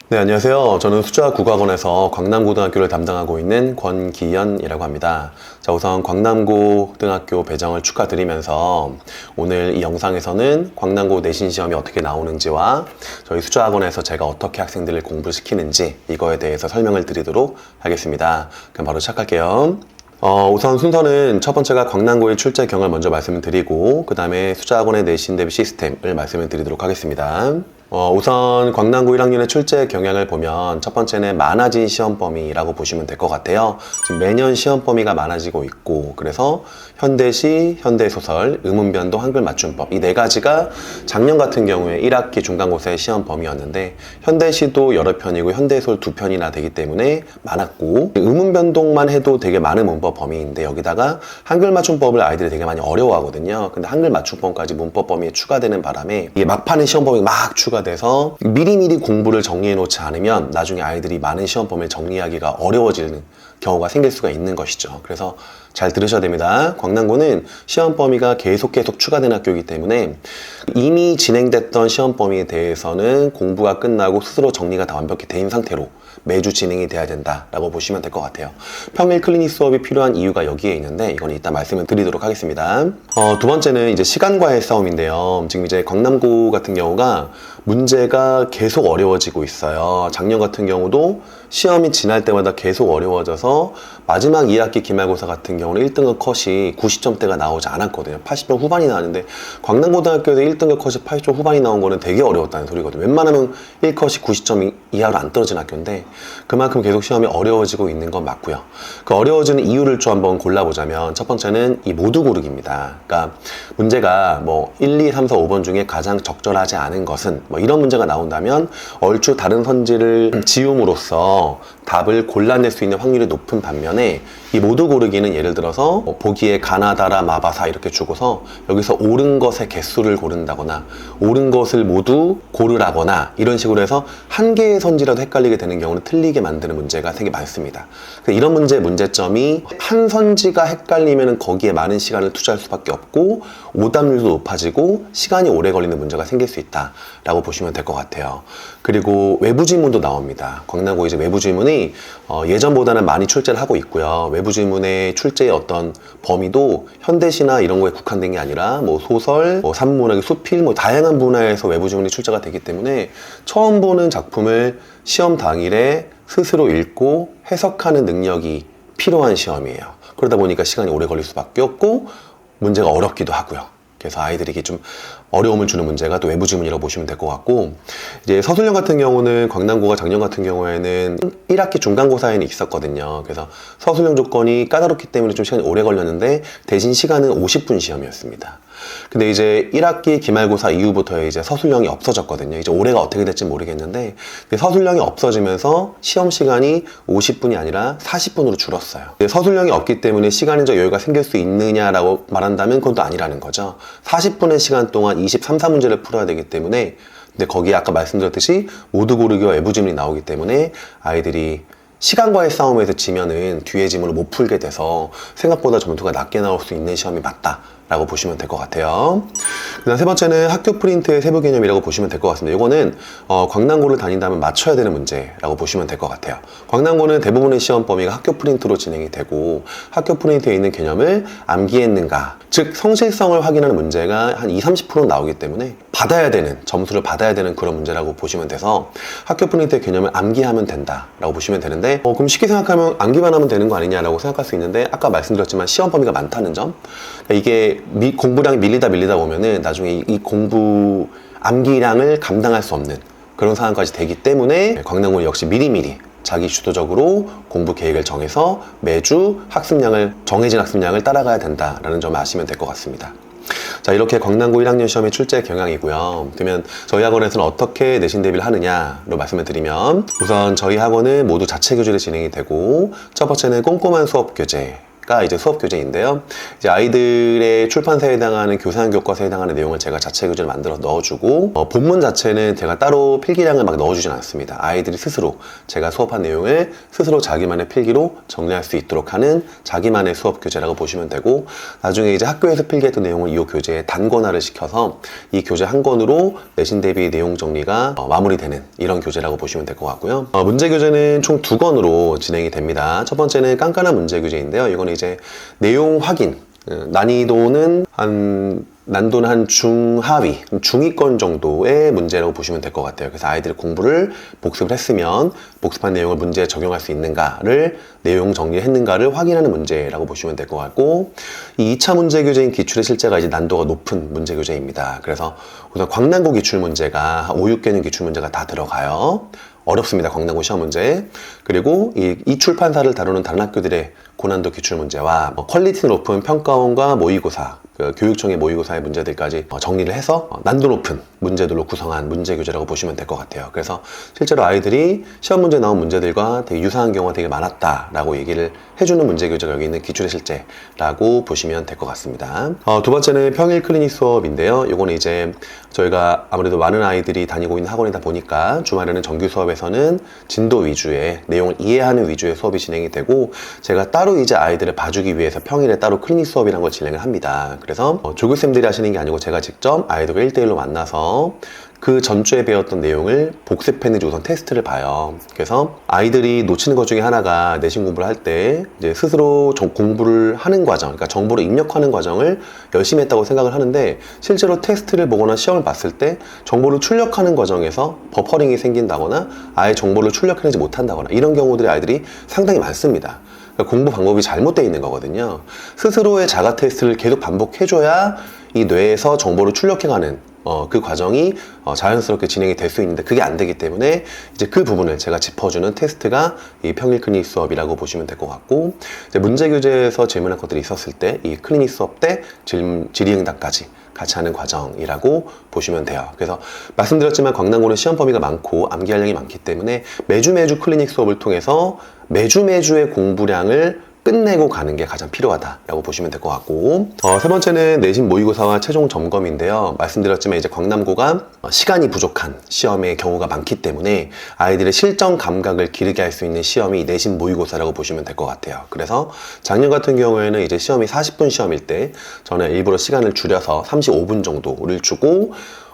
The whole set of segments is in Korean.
네, 안녕하세요. 저는 숫자국어학원에서 광남고등학교를 담당하고 있는 권기현이라고 합니다. 자, 우선 광남고등학교 배정을 축하드리면서 오늘 이 영상에서는 광남고 내신 시험이 어떻게 나오는지와 저희 숫자학원에서 제가 어떻게 학생들을 공부시키는지 이거에 대해서 설명을 드리도록 하겠습니다. 그럼 바로 시작할게요. 우선 순서는 첫 번째가 광남고의 출제 경을 먼저 말씀을 드리고 그 다음에 숫자학원의 내신 대비 시스템을 말씀을 드리도록 하겠습니다. 우선 광남고 1학년의 출제 경향을 보면 첫 번째는 많아진 시험 범위라고 보시면 될 것 같아요. 지금 매년 시험 범위가 많아지고 있고 그래서 현대시, 현대소설, 의문변동, 한글 맞춤법 이 네 가지가 작년 같은 경우에 1학기 중간고사의 시험 범위였는데 현대시도 여러 편이고 현대소설 2편이나 되기 때문에 많았고 의문변동만 해도 되게 많은 문법 범위인데 여기다가 한글 맞춤법을 아이들이 되게 많이 어려워하거든요. 근데 한글 맞춤법까지 문법 범위에 추가되는 바람에 이게 막판에 시험 범위가 막 추가돼서 미리미리 공부를 정리해 놓지 않으면 나중에 아이들이 많은 시험 범위를 정리하기가 어려워지는 경우가 생길 수가 있는 것이죠. 그래서 잘 들으셔야 됩니다. 광남고는 시험 범위가 계속 추가된 학교이기 때문에 이미 진행됐던 시험 범위에 대해서는 공부가 끝나고 스스로 정리가 다 완벽히 된 상태로 매주 진행이 돼야 된다라고 보시면 될 것 같아요. 평일 클리닉 수업이 필요한 이유가 여기에 있는데 이건 이따 말씀을 드리도록 하겠습니다. 두 번째는 이제 시간과의 싸움인데요. 지금 이제 광남고 같은 경우가 문제가 계속 어려워지고 있어요. 작년 같은 경우도 시험이 지날 때마다 계속 어려워져서 마지막 2학기 기말고사 같은 경우는 1등급 컷이 90점대가 나오지 않았거든요. 80점 후반이 나왔는데 광남고등학교에서 1등급 컷이 80점 후반이 나온 거는 되게 어려웠다는 소리거든요. 웬만하면 1컷이 90점 이하로 안 떨어진 학교인데 그만큼 계속 시험이 어려워지고 있는 건 맞고요. 그 어려워지는 이유를 좀 한번 골라보자면 첫 번째는 이 모두 고르기입니다. 그러니까 문제가 뭐 1, 2, 3, 4, 5번 중에 가장 적절하지 않은 것은 뭐 이런 문제가 나온다면 얼추 다른 선지를 지움으로써 답을 골라낼 수 있는 확률이 높은 반면에 이 모두 고르기는 예를 들어서 보기에 가나다라, 마바사 이렇게 주고서 여기서 옳은 것의 개수를 고른다거나 옳은 것을 모두 고르라거나 이런 식으로 해서 한 개의 선지라도 헷갈리게 되는 경우는 틀리게 만드는 문제가 되게 많습니다. 이런 문제점이 한 선지가 헷갈리면 거기에 많은 시간을 투자할 수밖에 없고 오답률도 높아지고 시간이 오래 걸리는 문제가 생길 수 있다라고 보시면 될 것 같아요. 그리고 외부 지문도 나옵니다. 광남고 이제 외부 지문이 예전보다는 많이 출제를 하고 있고요. 외부 지문의 출제의 어떤 범위도 현대시나 이런 거에 국한된 게 아니라 뭐 소설, 뭐 산문학, 수필, 뭐 다양한 분야에서 외부 지문이 출제가 되기 때문에 처음 보는 작품을 시험 당일에 스스로 읽고 해석하는 능력이 필요한 시험이에요. 그러다 보니까 시간이 오래 걸릴 수밖에 없고 문제가 어렵기도 하고요. 그래서 아이들에게 좀 어려움을 주는 문제가 또 외부 지문이라고 보시면 될 것 같고 이제 서술형 같은 경우는 광남고가 작년 같은 경우에는 1학기 중간고사에는 있었거든요. 그래서 서술형 조건이 까다롭기 때문에 좀 시간이 오래 걸렸는데 대신 시간은 50분 시험이었습니다. 근데 이제 1학기 기말고사 이후부터 이제 서술형이 없어졌거든요. 이제 올해가 어떻게 될지 모르겠는데 서술형이 없어지면서 시험 시간이 50분이 아니라 40분으로 줄었어요. 서술형이 없기 때문에 시간적 여유가 생길 수 있느냐라고 말한다면 그건 또 아니라는 거죠. 40분의 시간 동안 23, 4문제를 풀어야 되기 때문에 근데 거기에 아까 말씀드렸듯이 모두 고르기와 외부 지문이 나오기 때문에 아이들이 시간과의 싸움에서 지면은 뒤에 지문을 못 풀게 돼서 생각보다 점수가 낮게 나올 수 있는 시험이 맞다 라고 보시면 될 것 같아요. 그 다음 세 번째는 학교 프린트의 세부 개념이라고 보시면 될 것 같습니다. 이거는 광남고를 다닌다면 맞춰야 되는 문제라고 보시면 될 것 같아요. 광남고는 대부분의 시험 범위가 학교 프린트로 진행이 되고 학교 프린트에 있는 개념을 암기했는가 즉 성실성을 확인하는 문제가 한 20-30% 나오기 때문에 점수를 받아야 되는 그런 문제라고 보시면 돼서 학교 프린트의 개념을 암기하면 된다라고 보시면 되는데 그럼 쉽게 생각하면 암기만 하면 되는 거 아니냐라고 생각할 수 있는데 아까 말씀드렸지만 시험 범위가 많다는 점 이게 공부량이 밀리다 보면은 나중에 이 공부 암기량을 감당할 수 없는 그런 상황까지 되기 때문에 광남고는 역시 미리미리 자기 주도적으로 공부 계획을 정해서 매주 정해진 학습량을 따라가야 된다라는 점을 아시면 될 것 같습니다. 자, 이렇게 광남고 1학년 시험의 출제 경향이고요. 그러면 저희 학원에서는 어떻게 내신 대비를 하느냐로 말씀을 드리면 우선 저희 학원은 모두 자체 교재로 진행이 되고 첫 번째는 꼼꼼한 수업 교재 가 이제 수업 교재인데요. 이제 아이들의 출판사에 해당하는 교사형 교과서에 해당하는 내용을 제가 자체 교재를 만들어 넣어주고 본문 자체는 제가 따로 필기량을 막 넣어주진 않습니다. 아이들이 스스로 제가 수업한 내용을 스스로 자기만의 필기로 정리할 수 있도록 하는 자기만의 수업 교재라고 보시면 되고, 나중에 이제 학교에서 필기했던 내용을 이 교재에 단권화를 시켜서 이 교재 한 권으로 내신 대비 내용 정리가 마무리되는 이런 교재라고 보시면 될 것 같고요. 문제 교재는 총 2권으로 진행이 됩니다. 첫 번째는 깐깐한 문제 교재인데요. 이거는 이제 내용 확인, 난이도는 한 중하위, 중위권 정도의 문제라고 보시면 될 것 같아요. 그래서 아이들이 공부를 복습을 했으면 복습한 내용을 문제에 적용할 수 있는가를, 내용 정리했는가를 확인하는 문제라고 보시면 될 것 같고, 이 2차 문제 교재인 기출의 실제가 이제 난도가 높은 문제 교재입니다. 그래서 우선 광남고 기출 문제가 한 5, 6개년 기출 문제가 다 들어가요. 어렵습니다. 광남고 시험 문제. 그리고 이 출판사를 다루는 다른 학교들의 고난도 기출 문제와 퀄리티 높은 평가원과 모의고사, 교육청의 모의고사의 문제들까지 정리를 해서 난도 높은 문제들로 구성한 문제 교재라고 보시면 될 것 같아요. 그래서 실제로 아이들이 시험 문제에 나온 문제들과 되게 유사한 경우가 되게 많았다라고 얘기를 해주는 문제 교재가 여기 있는 기출의 실제라고 보시면 될 것 같습니다. 두 번째는 평일 클리닉 수업인데요. 이거는 이제 저희가 아무래도 많은 아이들이 다니고 있는 학원이다 보니까 주말에는 정규 수업에서는 진도 위주의, 내용을 이해하는 위주의 수업이 진행이 되고, 제가 따로 이제 아이들을 봐주기 위해서 평일에 따로 클리닉 수업이라는 걸 진행을 합니다. 그래서 조교쌤들이 하시는 게 아니고 제가 직접 아이들과 1대1로 만나서 그 전주에 배웠던 내용을 복습했는지 우선 테스트를 봐요. 그래서 아이들이 놓치는 것 중에 하나가 내신 공부를 할 때 이제 스스로 공부를 하는 과정, 그러니까 정보를 입력하는 과정을 열심히 했다고 생각을 하는데, 실제로 테스트를 보거나 시험을 봤을 때 정보를 출력하는 과정에서 버퍼링이 생긴다거나 아예 정보를 출력해내지 못한다거나 이런 경우들이 아이들이 상당히 많습니다. 공부 방법이 잘못되어 있는 거거든요. 스스로의 자가 테스트를 계속 반복해줘야 이 뇌에서 정보를 출력해가는 그 과정이 자연스럽게 진행이 될 수 있는데, 그게 안 되기 때문에 이제 그 부분을 제가 짚어주는 테스트가 이 평일 클리닉 수업이라고 보시면 될 것 같고, 이제 문제 교재에서 질문할 것들이 있었을 때 이 클리닉 수업 때 질의응답까지 같이 하는 과정이라고 보시면 돼요. 그래서 말씀드렸지만 광남고는 시험 범위가 많고 암기 한량이 많기 때문에 매주 클리닉 수업을 통해서 매주의 공부량을 끝내고 가는 게 가장 필요하다라고 보시면 될 것 같고, 세 번째는 내신 모의고사와 최종 점검인데요. 말씀드렸지만 이제 광남고가 시간이 부족한 시험의 경우가 많기 때문에 아이들의 실전 감각을 기르게 할 수 있는 시험이 내신 모의고사라고 보시면 될 것 같아요. 그래서 작년 같은 경우에는 이제 시험이 40분 시험일 때 저는 일부러 시간을 줄여서 35분 정도를 주고,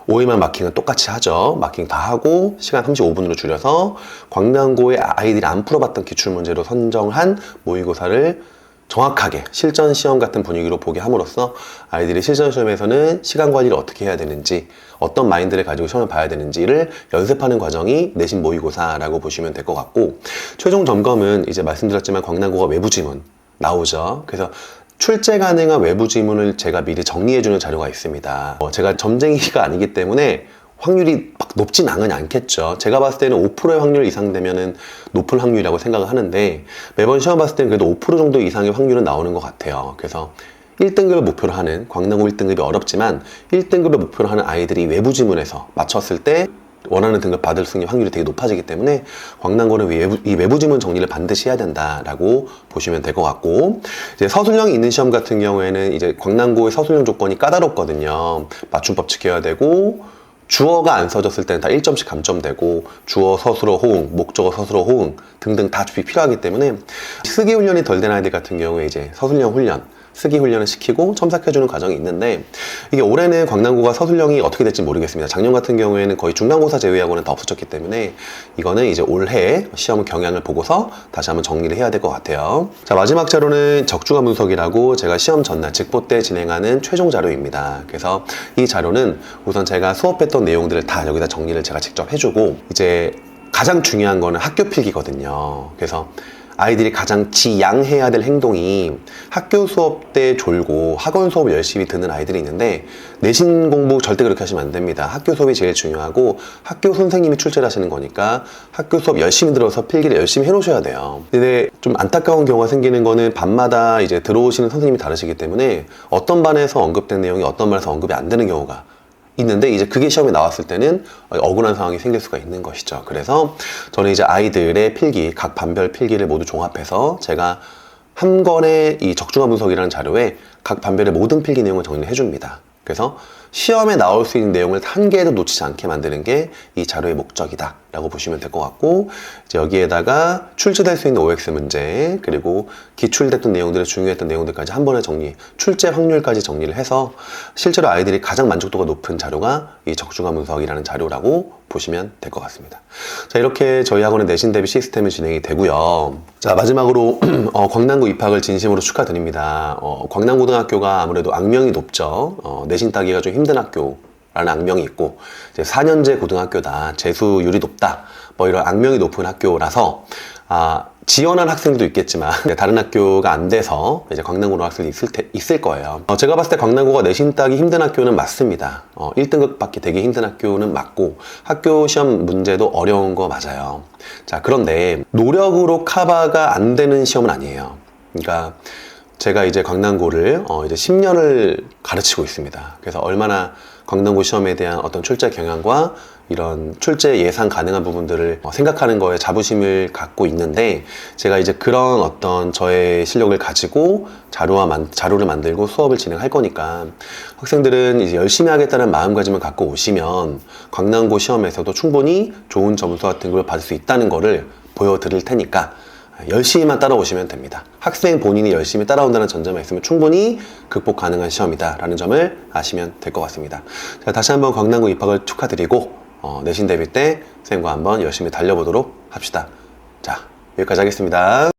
OMR 마킹은 똑같이 하죠. 마킹 다 하고 시간 35분으로 줄여서 광남고의 아이들이 안 풀어봤던 기출문제로 선정한 모의고사를 정확하게 실전 시험 같은 분위기로 보게 함으로써 아이들이 실전 시험에서는 시간 관리를 어떻게 해야 되는지, 어떤 마인드를 가지고 시험을 봐야 되는지를 연습하는 과정이 내신 모의고사라고 보시면 될 것 같고, 최종 점검은 이제 말씀드렸지만 광남고가 외부 지문 나오죠. 그래서 출제 가능한 외부 지문을 제가 미리 정리해주는 자료가 있습니다. 제가 점쟁이가 아니기 때문에 확률이 막 높진 않겠죠. 제가 봤을 때는 5%의 확률 이상 되면은 높은 확률이라고 생각을 하는데, 매번 시험 봤을 때는 그래도 5% 정도 이상의 확률은 나오는 것 같아요. 그래서 1등급을 목표로 하는, 광남고 1등급이 어렵지만 1등급을 목표로 하는 아이들이 외부 지문에서 맞췄을 때 원하는 등급 받을 수 있는 확률이 되게 높아지기 때문에 광남고는 이 외부 지문 정리를 반드시 해야 된다라고 보시면 될 것 같고, 이제 서술형이 있는 시험 같은 경우에는 이제 광남고의 서술형 조건이 까다롭거든요. 맞춤법 지켜야 되고, 주어가 안 써졌을 때는 다 1점씩 감점되고, 주어 서술어 호응, 목적어 서술어 호응 등등 다 필요하기 때문에 쓰기 훈련이 덜 된 아이들 같은 경우에 이제 서술형 훈련, 쓰기 훈련을 시키고 첨삭해주는 과정이 있는데, 이게 올해는 광남고가 서술형이 어떻게 될지 모르겠습니다. 작년 같은 경우에는 거의 중간고사 제외하고는 다 없어졌기 때문에 이거는 이제 올해 시험 경향을 보고서 다시 한번 정리를 해야 될 것 같아요. 자, 마지막 자료는 적중화 분석이라고 제가 시험 전날 직보 때 진행하는 최종 자료입니다. 그래서 이 자료는 우선 제가 수업했던 내용들을 다 여기다 정리를 제가 직접 해주고, 이제 가장 중요한 거는 학교 필기거든요. 그래서 아이들이 가장 지양해야 될 행동이, 학교 수업 때 졸고 학원 수업 열심히 듣는 아이들이 있는데 내신 공부 절대 그렇게 하시면 안 됩니다. 학교 수업이 제일 중요하고 학교 선생님이 출제를 하시는 거니까 학교 수업 열심히 들어서 필기를 열심히 해놓으셔야 돼요. 근데 좀 안타까운 경우가 생기는 거는 반마다 이제 들어오시는 선생님이 다르시기 때문에 어떤 반에서 언급된 내용이 어떤 반에서 언급이 안 되는 경우가 있는데, 이제 그게 시험에 나왔을 때는 억울한 상황이 생길 수가 있는 것이죠. 그래서 저는 이제 아이들의 필기, 각 반별 필기를 모두 종합해서 제가 한 권의 이 적중화 분석이라는 자료에 각 반별의 모든 필기 내용을 정리를 해줍니다. 그래서 시험에 나올 수 있는 내용을 한 개도 놓치지 않게 만드는 게 이 자료의 목적이다 라고 보시면 될 것 같고, 이제 여기에다가 출제될 수 있는 OX 문제, 그리고 기출됐던 내용들의 중요했던 내용들까지 한 번에 정리, 출제 확률까지 정리를 해서 실제로 아이들이 가장 만족도가 높은 자료가 이 적중화 분석이라는 자료라고 보시면 될 것 같습니다. 자, 이렇게 저희 학원의 내신 대비 시스템이 진행이 되고요. 자, 마지막으로 광남고 입학을 진심으로 축하드립니다. 광남고등학교가 아무래도 악명이 높죠. 내신 따기가 좀 힘든 학교라는 악명이 있고, 이제 4년제 고등학교다, 재수율이 높다, 뭐 이런 악명이 높은 학교라서 지원한 학생들도 있겠지만 다른 학교가 안 돼서 이제 광남고로 학생이 있을 거예요. 제가 봤을 때 광남고가 내신 따기 힘든 학교는 맞습니다. 1등급 받기 되게 힘든 학교는 맞고, 학교 시험 문제도 어려운 거 맞아요. 자, 그런데 노력으로 커버가 안 되는 시험은 아니에요. 그러니까 제가 이제 광남고를 이제 10년을 가르치고 있습니다. 그래서 얼마나 광남고 시험에 대한 어떤 출제 경향과 이런 출제 예상 가능한 부분들을 생각하는 거에 자부심을 갖고 있는데, 제가 이제 그런 어떤 저의 실력을 가지고 자료를 만들고 수업을 진행할 거니까 학생들은 이제 열심히 하겠다는 마음가짐을 갖고 오시면 광남고 시험에서도 충분히 좋은 점수와 등급을 받을 수 있다는 거를 보여드릴 테니까 열심히만 따라오시면 됩니다. 학생 본인이 열심히 따라온다는 전제만 있으면 충분히 극복 가능한 시험이다 라는 점을 아시면 될 것 같습니다. 자, 다시 한번 광남고 입학을 축하드리고 내신 대비 때 선생님과 한번 열심히 달려보도록 합시다. 자, 여기까지 하겠습니다.